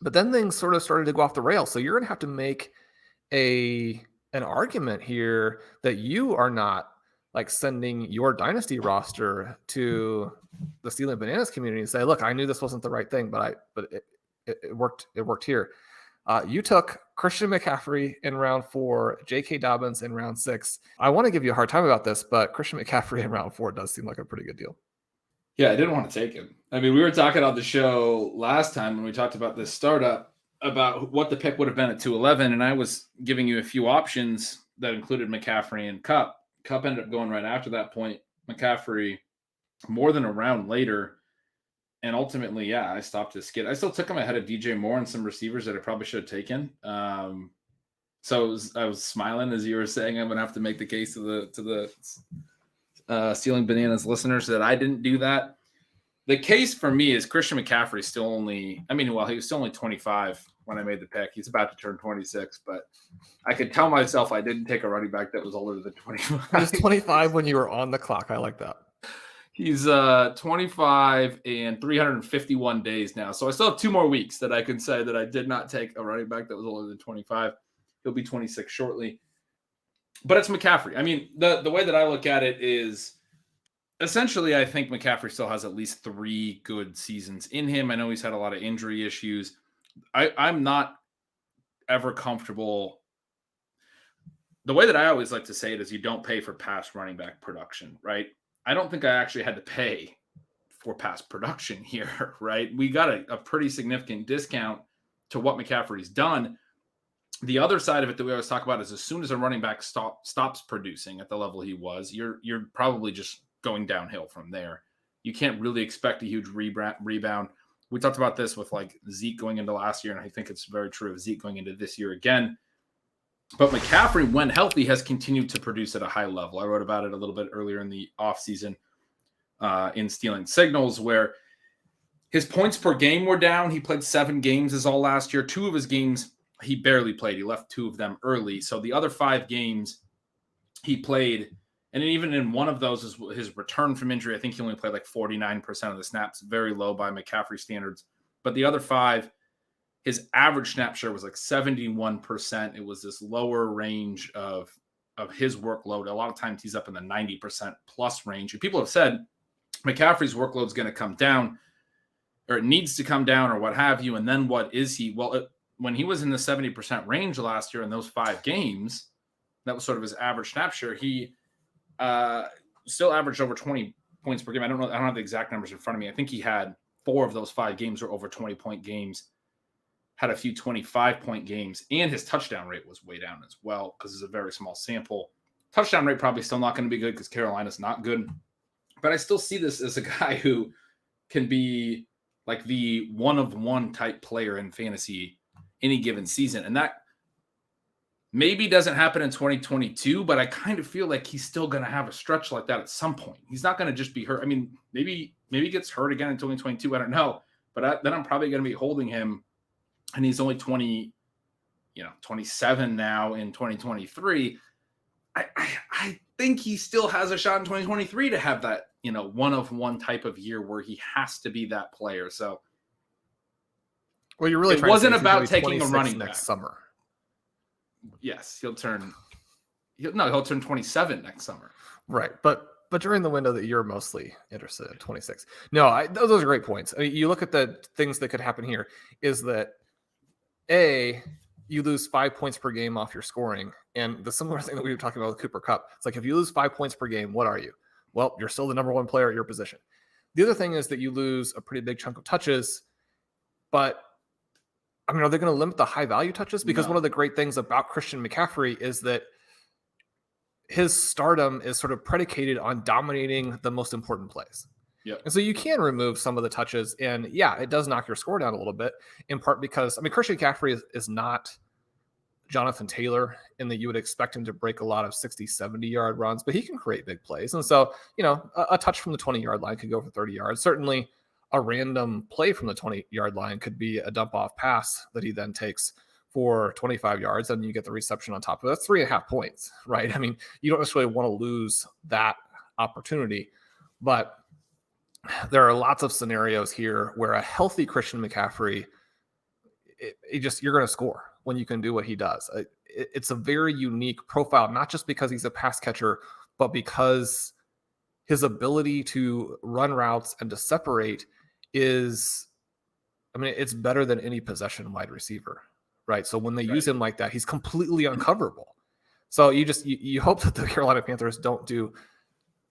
But then things sort of started to go off the rails. So you're going to have to make an argument here that you are not like sending your dynasty roster to the Stealing Bananas community and say, look, I knew this wasn't the right thing, but it worked. It worked here. You took Christian McCaffrey in round 4, J.K. Dobbins in round 6. I want to give you a hard time about this, but Christian McCaffrey in round 4 does seem like a pretty good deal. Yeah, I didn't want to take him. I mean, we were talking on the show last time when we talked about this startup about what the pick would have been at 211, and I was giving you a few options that included McCaffrey and Kupp. Kupp ended up going right after that point. McCaffrey more than a round later. And ultimately, yeah, I stopped his skid. I still took him ahead of DJ Moore and some receivers that I probably should have taken. So I was smiling as you were saying I'm going to have to make the case to the Stealing Bananas listeners that I didn't do that. The case for me is Christian McCaffrey still only, he was still only 25 when I made the pick. He's about to turn 26, but I could tell myself I didn't take a running back that was older than 25. He was 25 when you were on the clock. I like that. He's 25 and 351 days now. So I still have 2 more weeks that I can say that I did not take a running back that was older than 25. He'll be 26 shortly. But it's McCaffrey. I mean, the way that I look at it is essentially I think McCaffrey still has at least 3 good seasons in him. I know he's had a lot of injury issues. I'm not ever comfortable. The way that I always like to say it is you don't pay for past running back production, right? I don't think I actually had to pay for past production here, right? We got a pretty significant discount to what McCaffrey's done. The other side of it that we always talk about is as soon as a running back stops producing at the level he was, you're probably just going downhill from there. You can't really expect a huge rebound. We talked about this with like Zeke going into last year, and I think it's very true of Zeke going into this year again. But McCaffrey, when healthy, has continued to produce at a high level. I wrote about it a little bit earlier in the offseason in Stealing Signals, where his points per game were down. He played 7 games as all last year. 2 of his games, he barely played. He left 2 of them early. So the other 5 games he played, and even in one of those, his return from injury, I think he only played like 49% of the snaps, very low by McCaffrey standards. But the other 5, his average snap share was like 71%. It was this lower range of his workload. A lot of times he's up in the 90% plus range. And people have said McCaffrey's workload is going to come down, or it needs to come down, or what have you. And then what is he? Well, when he was in the 70% range last year in those 5 games, that was sort of his average snap share. He still averaged over 20 points per game. I don't have the exact numbers in front of me. I think he had 4 of those 5 games were over 20-point games. Had a few 25-point games, and his touchdown rate was way down as well because it's a very small sample. Touchdown rate probably still not going to be good because Carolina's not good. But I still see this as a guy who can be like the one-of-one type player in fantasy any given season. And that maybe doesn't happen in 2022, but I kind of feel like he's still going to have a stretch like that at some point. He's not going to just be hurt. I mean, maybe he gets hurt again in 2022. I don't know. But then I'm probably going to be holding him. And he's only 27 now in 2023. I think he still has a shot in 2023 to have that, one-of-one type of year where he has to be that player. So, well, you're really it wasn't about taking a running next back. Summer. Yes, he'll turn 27 next summer. Right, but during the window that you're mostly interested in, 26. No, those are great points. I mean, you look at the things that could happen here is that you lose 5 points per game off your scoring. And the similar thing that we were talking about with Cooper Kupp, it's like if you lose 5 points per game, what are you? Well, you're still the number 1 player at your position. The other thing is that you lose a pretty big chunk of touches, but I mean, are they going to limit the high value touches? Because one of the great things about Christian McCaffrey is that his stardom is sort of predicated on dominating the most important plays. Yep. And so you can remove some of the touches, and yeah, it does knock your score down a little bit, in part because, Christian McCaffrey is not Jonathan Taylor in that you would expect him to break a lot of 60, 70-yard runs, but he can create big plays. And so, a touch from the 20-yard line could go for 30 yards. Certainly a random play from the 20-yard line could be a dump-off pass that he then takes for 25 yards, and you get the reception on top of it. That's 3.5 points, right? I mean, you don't necessarily want to lose that opportunity, but there are lots of scenarios here where a healthy Christian McCaffrey you're going to score when you can do what he does. It's a very unique profile, not just because he's a pass catcher, but because his ability to run routes and to separate is, I mean, it's better than any possession wide receiver, right? So when they use him like that, he's completely uncoverable. So you hope that the Carolina Panthers don't do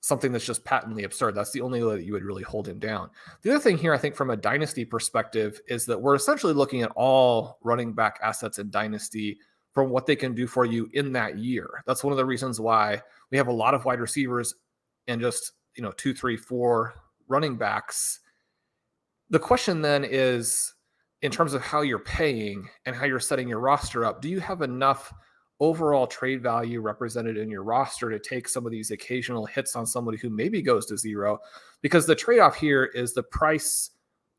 something that's just patently absurd. That's the only way that you would really hold him down. The other thing here, I think, from a dynasty perspective, is that we're essentially looking at all running back assets in dynasty from what they can do for you in that year. That's one of the reasons why we have a lot of wide receivers and just 2, 3, 4 running backs. The question then is, in terms of how you're paying and how you're setting your roster up, do you have enough overall trade value represented in your roster to take some of these occasional hits on somebody who maybe goes to zero? Because the trade-off here is the price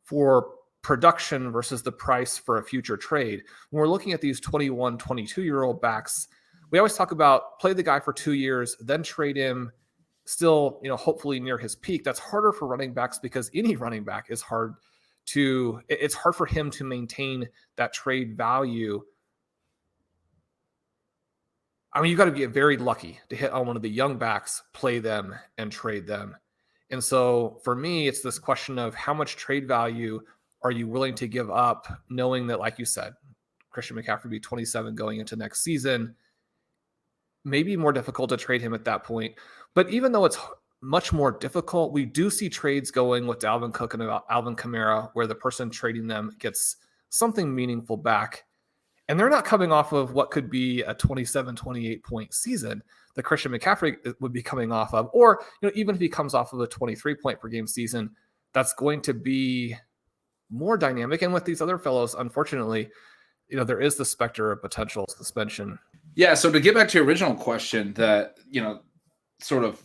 for production versus the price for a future trade. When we're looking at these 21, 22-year-old backs, we always talk about play the guy for 2 years, then trade him still, hopefully near his peak. That's harder for running backs because any running back is it's hard for him to maintain that trade value. I mean, you got to get very lucky to hit on one of the young backs, play them, and trade them. And so for me, it's this question of how much trade value are you willing to give up, knowing that, like you said, Christian McCaffrey will be 27 going into next season. Maybe more difficult to trade him at that point. But even though it's much more difficult, we do see trades going with Dalvin Cook and Alvin Kamara, where the person trading them gets something meaningful back. And they're not coming off of what could be a 27, 28 point season that Christian McCaffrey would be coming off of. Or, even if he comes off of a 23 point per game season, that's going to be more dynamic. And with these other fellows, unfortunately, there is the specter of potential suspension. Yeah. So to get back to your original question that, sort of,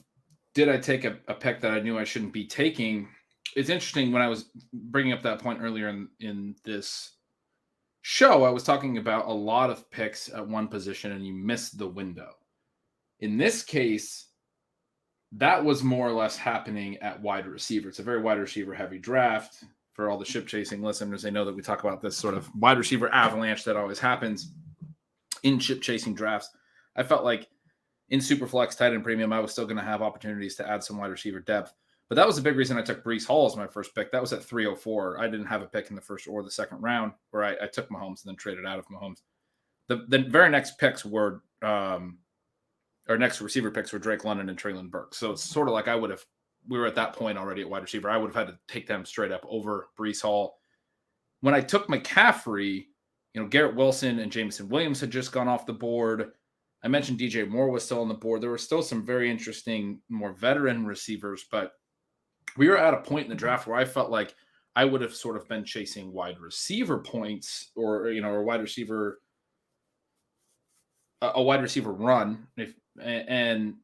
did I take a pick that I knew I shouldn't be taking? It's interesting, when I was bringing up that point earlier in this show, I was talking about a lot of picks at one position and you missed the window. In this case, that was more or less happening at wide receiver. It's a very wide receiver heavy draft. For all the ship chasing listeners, they know that we talk about this sort of wide receiver avalanche that always happens in ship chasing drafts. I felt like in Superflex, tight end premium, I was still going to have opportunities to add some wide receiver depth. But that was a big reason I took Breece Hall as my first pick. That was at 304. I didn't have a pick in the first or the second round, where I took Mahomes and then traded out of Mahomes. The very next picks were, our next receiver picks were Drake London and Treylon Burks. So it's sort of like we were at that point already at wide receiver. I would have had to take them straight up over Breece Hall. When I took McCaffrey, Garrett Wilson and Jameson Williams had just gone off the board. I mentioned DJ Moore was still on the board. There were still some very interesting, more veteran receivers, but we were at a point in the draft where I felt like I would have sort of been chasing wide receiver points or a wide receiver run. And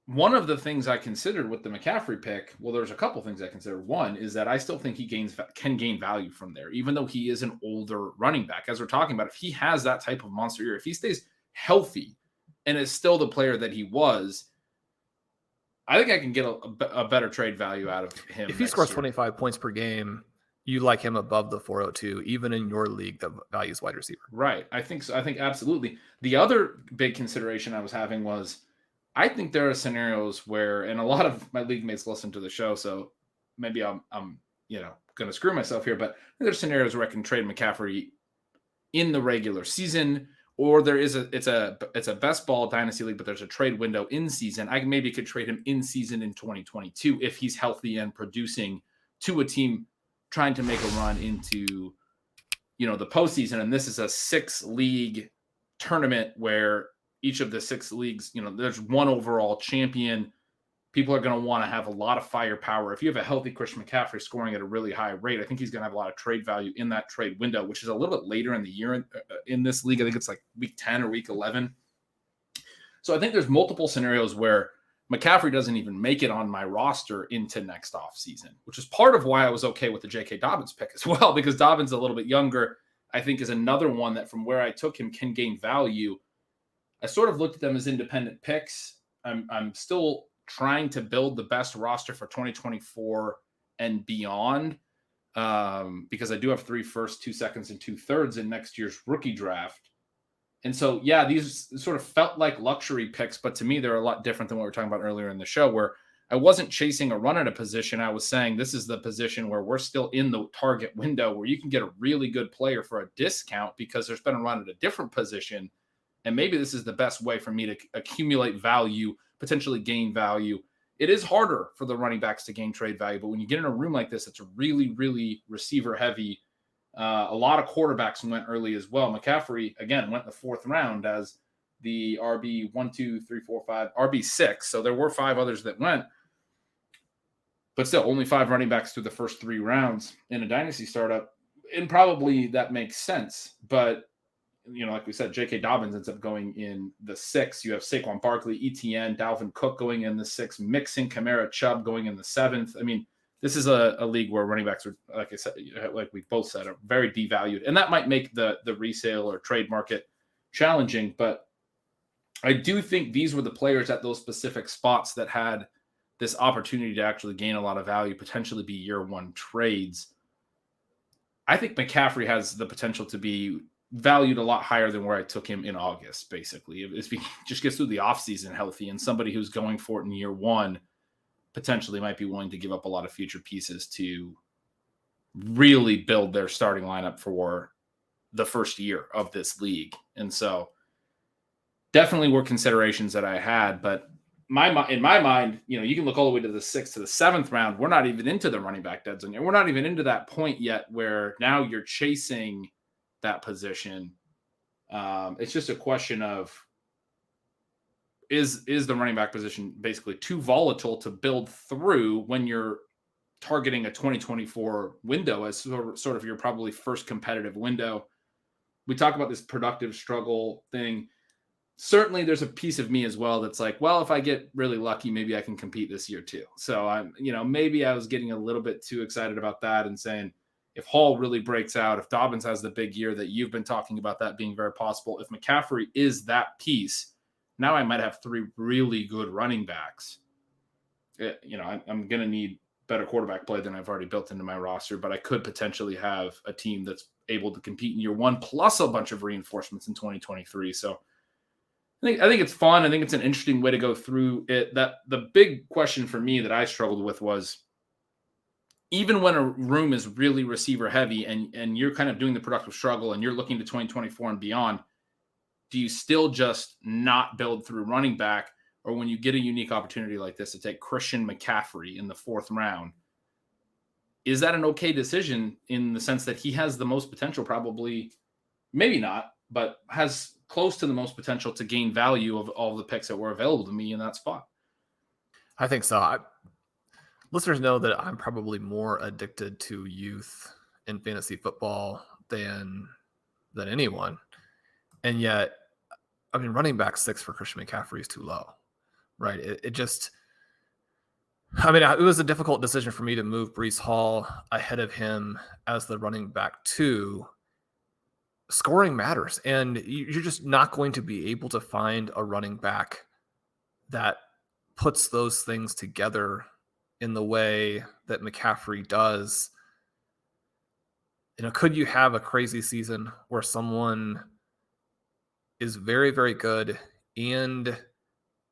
one of the things I considered with the McCaffrey pick, well, there's a couple things I considered. One is that I still think he can gain value from there, even though he is an older running back. As we're talking about, if he has that type of monster year, if he stays healthy and is still the player that he was, I think I can get a better trade value out of him. If he scores 25 points per game, you like him above the 402, even in your league that values wide receiver. Right. I think so. I think absolutely. The other big consideration I was having was, I think there are scenarios where, and a lot of my league mates listen to the show, so maybe I'm going to screw myself here, but there's scenarios where I can trade McCaffrey in the regular season, or it's a best ball dynasty league, but there's a trade window in season. I maybe could trade him in season in 2022 if he's healthy and producing to a team trying to make a run into, the postseason. And this is a 6-league tournament where each of the 6 leagues, there's one overall champion. People are going to want to have a lot of firepower. If you have a healthy Christian McCaffrey scoring at a really high rate, I think he's going to have a lot of trade value in that trade window, which is a little bit later in the year in this league. I think it's like week 10 or week 11. So I think there's multiple scenarios where McCaffrey doesn't even make it on my roster into next offseason, which is part of why I was okay with the J.K. Dobbins pick as well, because Dobbins a little bit younger, I think, is another one that from where I took him can gain value. I sort of looked at them as independent picks. I'm still trying to build the best roster for 2024 and beyond. because I do have 3 firsts, 2 seconds, and 2 thirds in next year's rookie draft. And so, yeah, these sort of felt like luxury picks, but to me, they're a lot different than what we were talking about earlier in the show, where I wasn't chasing a run at a position. I was saying this is the position where we're still in the target window where you can get a really good player for a discount because there's been a run at a different position. And maybe this is the best way for me to accumulate value, potentially gain value. It is harder for the running backs to gain trade value, but when you get in a room like this, it's really, really receiver heavy. A lot of quarterbacks went early as well. McCaffrey, again, went in the 4th round as the RB 1, 2, 3, 4, 5, RB 6. So there were 5 others that went. But still, only 5 running backs through the first 3 rounds in a dynasty startup. And probably that makes sense. But, like we said, J.K. Dobbins ends up going in the 6th. You have Saquon Barkley, ETN, Dalvin Cook going in the 6th, Mixon, Kamara, Chubb going in the 7th. I mean, this is a league where running backs are, like I said, like we both said, are very devalued. And that might make the resale or trade market challenging. But I do think these were the players at those specific spots that had this opportunity to actually gain a lot of value, potentially be year 1 trades. I think McCaffrey has the potential to be valued a lot higher than where I took him in August, basically. If he just gets through the offseason healthy, and somebody who's going for it in year 1 potentially might be willing to give up a lot of future pieces to really build their starting lineup for the first year of this league. And so definitely were considerations that I had, but in my mind, you can look all the way to the 6th to the 7th round. We're not even into the running back dead zone yet. We're not even into that point yet where now you're chasing that position. It's just a question of, is the running back position basically too volatile to build through when you're targeting a 2024 window as sort of your probably first competitive window? We talk about this productive struggle thing. Certainly there's a piece of me as well that's like, well, if I get really lucky, maybe I can compete this year too. So I'm, maybe I was getting a little bit too excited about that and saying, if Hall really breaks out, if Dobbins has the big year that you've been talking about, that being very possible, if McCaffrey is that piece, now I might have 3 really good running backs. I'm going to need better quarterback play than I've already built into my roster, but I could potentially have a team that's able to compete in year 1 plus a bunch of reinforcements in 2023. So I think it's fun. I think it's an interesting way to go through it. That the big question for me that I struggled with was, even when a room is really receiver heavy and you're kind of doing the productive struggle and you're looking to 2024 and beyond, do you still just not build through running back? Or when you get a unique opportunity like this to take Christian McCaffrey in the 4th round, is that an okay decision in the sense that he has the most potential? Probably, maybe not, but has close to the most potential to gain value of all the picks that were available to me in that spot. I think so. Listeners know that I'm probably more addicted to youth in fantasy football than anyone. And yet, running back 6 for Christian McCaffrey is too low, right? It was a difficult decision for me to move Breece Hall ahead of him as the running back 2. Scoring matters, and you're just not going to be able to find a running back that puts those things together in the way that McCaffrey does. Could you have a crazy season where someone is very, very good and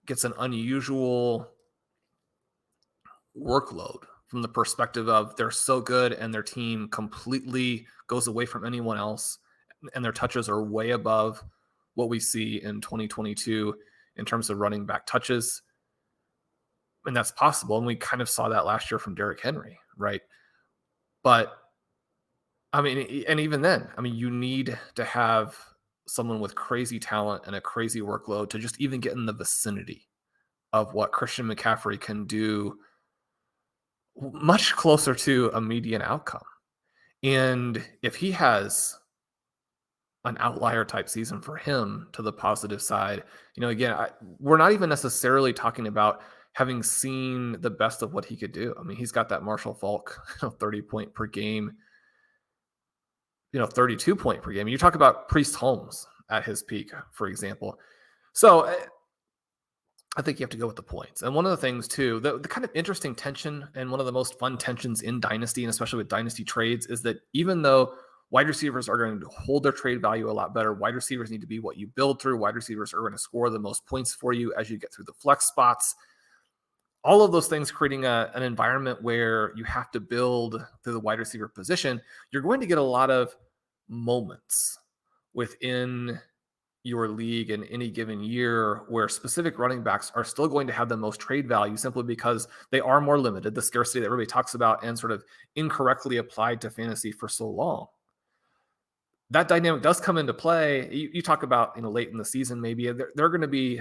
gets an unusual workload from the perspective of they're so good and their team completely goes away from anyone else and their touches are way above what we see in 2022 in terms of running back touches? And that's possible. And we kind of saw that last year from Derrick Henry, right? But and even then, you need to have someone with crazy talent and a crazy workload to just even get in the vicinity of what Christian McCaffrey can do, much closer to a median outcome. And if he has an outlier type season for him to the positive side, again, we're not even necessarily talking about having seen the best of what he could do. He's got that Marshall Faulk 30 point per game, 32 point per game. You talk about Priest Holmes at his peak, for example. So I think you have to go with the points. And one of the things too, the kind of interesting tension and one of the most fun tensions in Dynasty, and especially with Dynasty trades, is that even though wide receivers are going to hold their trade value a lot better, wide receivers need to be what you build through. Wide receivers are going to score the most points for you as you get through the flex spots. All of those things creating an environment where you have to build through the wide receiver position. You're going to get a lot of moments within your league in any given year where specific running backs are still going to have the most trade value simply because they are more limited, the scarcity that everybody talks about and sort of incorrectly applied to fantasy for so long. That dynamic does come into play. You talk about, late in the season, maybe there are going to be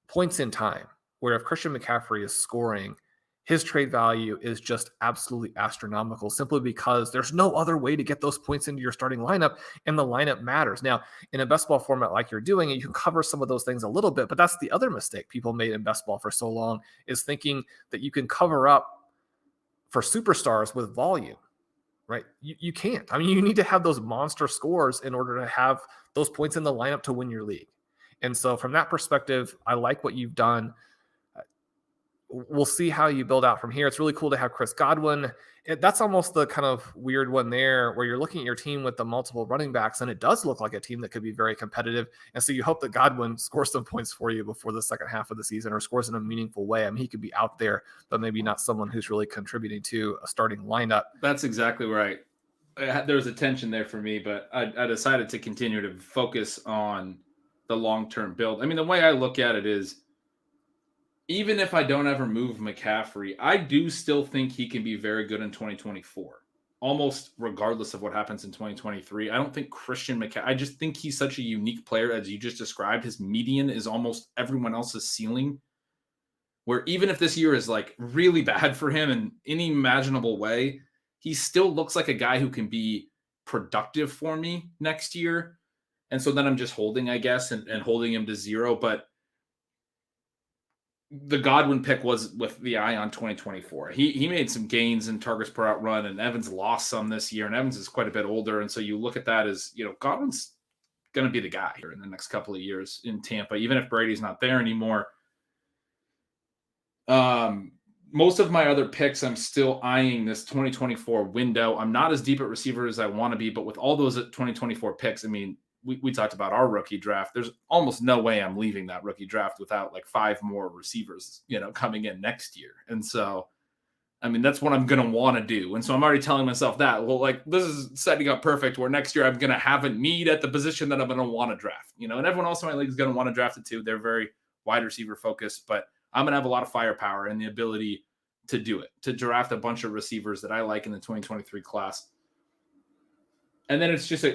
points in time where if Christian McCaffrey is scoring, his trade value is just absolutely astronomical simply because there's no other way to get those points into your starting lineup, and the lineup matters. Now, in a best ball format like you're doing, you can cover some of those things a little bit, but that's the other mistake people made in best ball for so long, is thinking that you can cover up for superstars with volume, right? You can't. I mean, you need to have those monster scores in order to have those points in the lineup to win your league. And so from that perspective, I like what you've done. We'll see how you build out from here. It's really cool to have Chris Godwin. That's almost the kind of weird one there where you're looking at your team with the multiple running backs, and it does look like a team that could be very competitive. And so you hope that Godwin scores some points for you before the second half of the season, or scores in a meaningful way. I mean, he could be out there, but maybe not someone who's really contributing to a starting lineup. That's exactly right. There was a tension there for me, but I decided to continue to focus on the long-term build. I mean, the way I look at it is, even if I don't ever move McCaffrey, I do still think he can be very good in 2024, almost regardless of what happens in 2023. I don't think Christian McCaffrey, I just think he's such a unique player, as you just described. His median is almost everyone else's ceiling, where even if this year is like really bad for him in any imaginable way, he still looks like a guy who can be productive for me next year. And so then I'm just holding, I guess, and holding him to zero. But the Godwin pick was with the eye on 2024. He made some gains in targets per out run, and Evans lost some this year, and Evans is quite a bit older. And so you look at that as, Godwin's going to be the guy here in the next couple of years in Tampa, even if Brady's not there anymore. Most of my other picks, I'm still eyeing this 2024 window. I'm not as deep at receiver as I want to be, but with all those 2024 picks, I mean, we talked about our rookie draft. There's almost no way I'm leaving that rookie draft without like 5 more receivers, coming in next year. And so, I mean, that's what I'm going to want to do. And so I'm already telling myself that, well, like, this is setting up perfect where next year I'm going to have a need at the position that I'm going to want to draft, and everyone else in my league is going to want to draft it too. They're very wide receiver focused, but I'm going to have a lot of firepower and the ability to do it, to draft a bunch of receivers that I like in the 2023 class. And then it's just,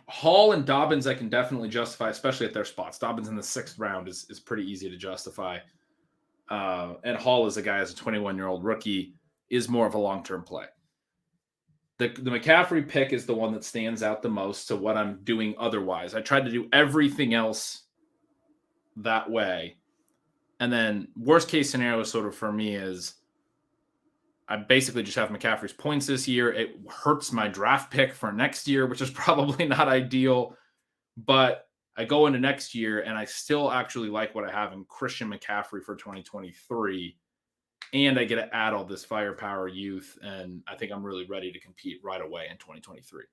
Hall and Dobbins I can definitely justify, especially at their spots. Dobbins in the 6th round is pretty easy to justify. And Hall is a guy as a 21-year-old rookie is more of a long-term play. The McCaffrey pick is the one that stands out the most to what I'm doing otherwise. I tried to do everything else that way. And then worst case scenario sort of for me is I basically just have McCaffrey's points this year. It hurts my draft pick for next year, which is probably not ideal. But I go into next year and I still actually like what I have in Christian McCaffrey for 2023. And I get to add all this firepower youth. And I think I'm really ready to compete right away in 2023.